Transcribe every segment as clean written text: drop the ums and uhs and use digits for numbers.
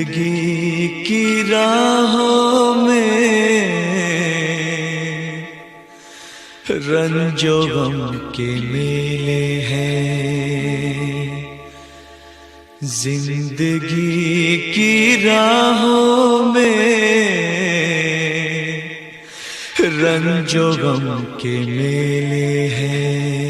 जिंदगी की राहों में रंजो गम के मेले हैं। जिंदगी की राहों में रंजो गम के मेले हैं।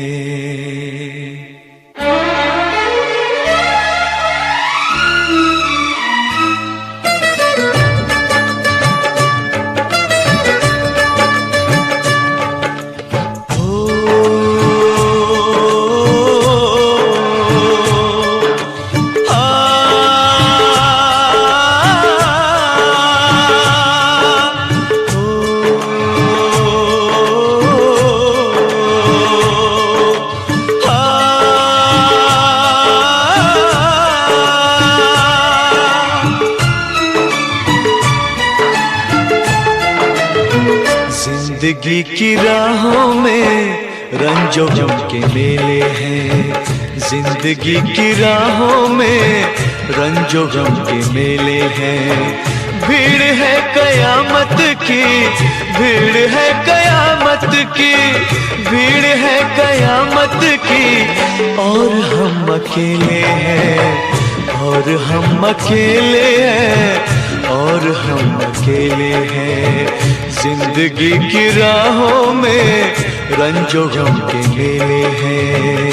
जिंदगी की राहों में रंजो गम के मेले हैं। जिंदगी की राहों में रंजो गम के मेले हैं। भीड़ है कयामत की, भीड़ है कयामत की, भीड़ है कयामत की, और हम अकेले हैं, और हम अकेले हैं, और हम अकेले हैं। जिंदगी की राहों में रंजो गम के मेले हैं।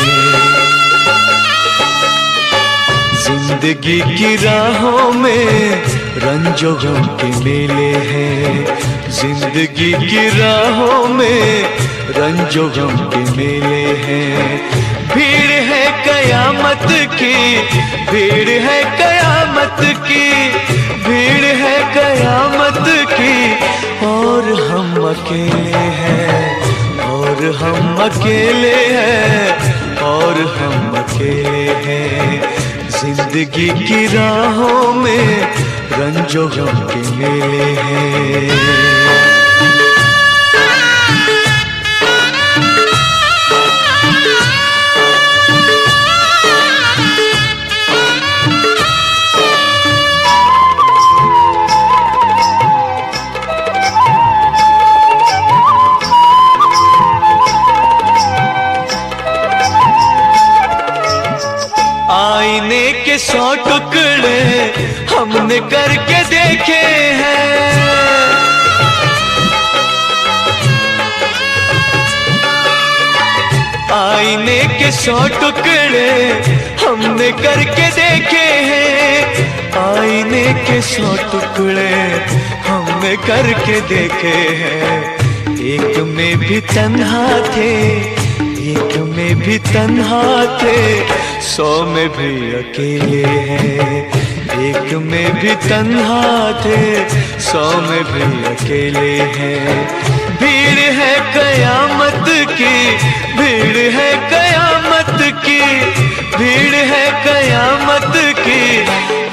जिंदगी की राहों में रंजो गम के मेले हैं। जिंदगी की राहों में रंजो गम के मेले हैं। भीड़ है कयामत की, भीड़ है कयामत की, भीड़ है कयामत की, और हम अकेले हैं, और हम अकेले हैं, और हम अकेले हैं। जिंदगी की राहों में रंजो गम के मेले हैं। आईने के 100 टुकड़े हमने करके देखे हैं। आईने के 100 टुकड़े हमने करके देखे हैं। आईने के 100 टुकड़े हमने करके देखे हैं। एक में भी तन्हा थे, एक में भी तन्हा थे, 100 में भी अकेले हैं। एक में भी तन्हा थे, 100 में भी अकेले हैं। भीड़ है कयामत की, भीड़ है कयामत की, भीड़ है कयामत की,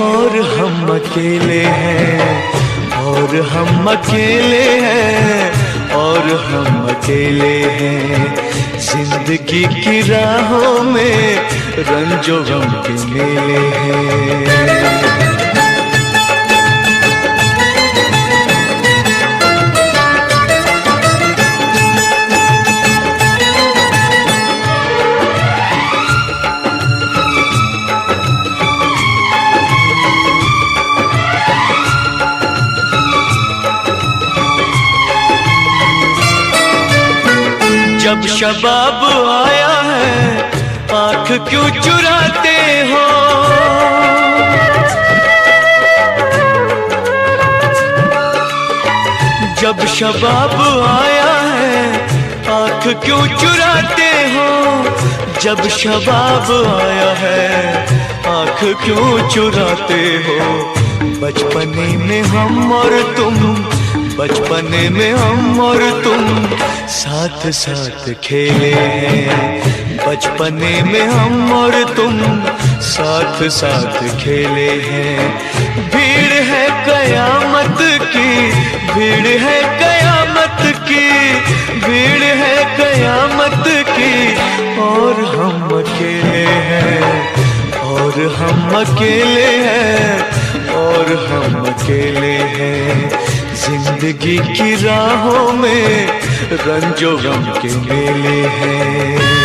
और हम अकेले हैं, और हम अकेले हैं, और हम अकेले हैं। जिंदगी की राहों में रंजो गम के मेले हैं। जब शबाब आया है आँख क्यों चुराते हो। जब शबाब आया है आँख क्यों चुराते हो। जब शबाब आया है आँख क्यों चुराते हो। बचपने में हम और तुम, बचपने में हम और तुम साथ साथ खेले हैं। बचपने में हम और तुम साथ साथ खेले हैं। भीड़ है कयामत की, भीड़ है कयामत की, भीड़ है कयामत की, और हम अकेले हैं, और हम अकेले हैं, और हम अकेले हैं। जिंदगी की राहों में रंजो गम के मेले हैं।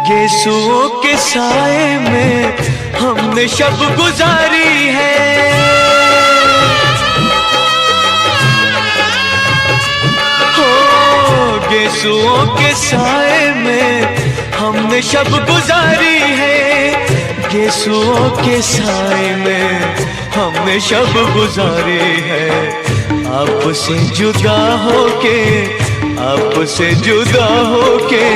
गेसुओं के साए में हमने शब गुजारी है। हो गेसुओं के साए में हमने शब गुजारी है। गेसुओं के साए में हमने शब गुजारी है। आपसे जुदा होके, आपसे जुदा होके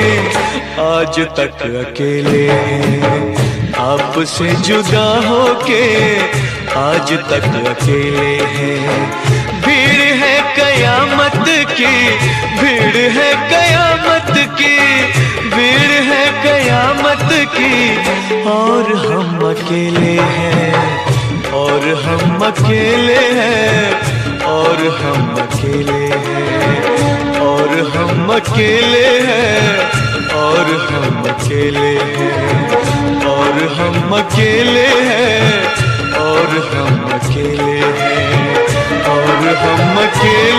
आज तक अकेले हैं। आपसे जुदा होके आज तक अकेले हैं। भीड़ है कयामत की, भीड़ है कयामत की, भीड़ है कयामत की, और हम अकेले हैं, और हम अकेले हैं, और हम अकेले हैं, और हम अकेले हैं, और हम अकेले हैं, और हम अकेले हैं, और हम अकेले हैं, और हम अकेले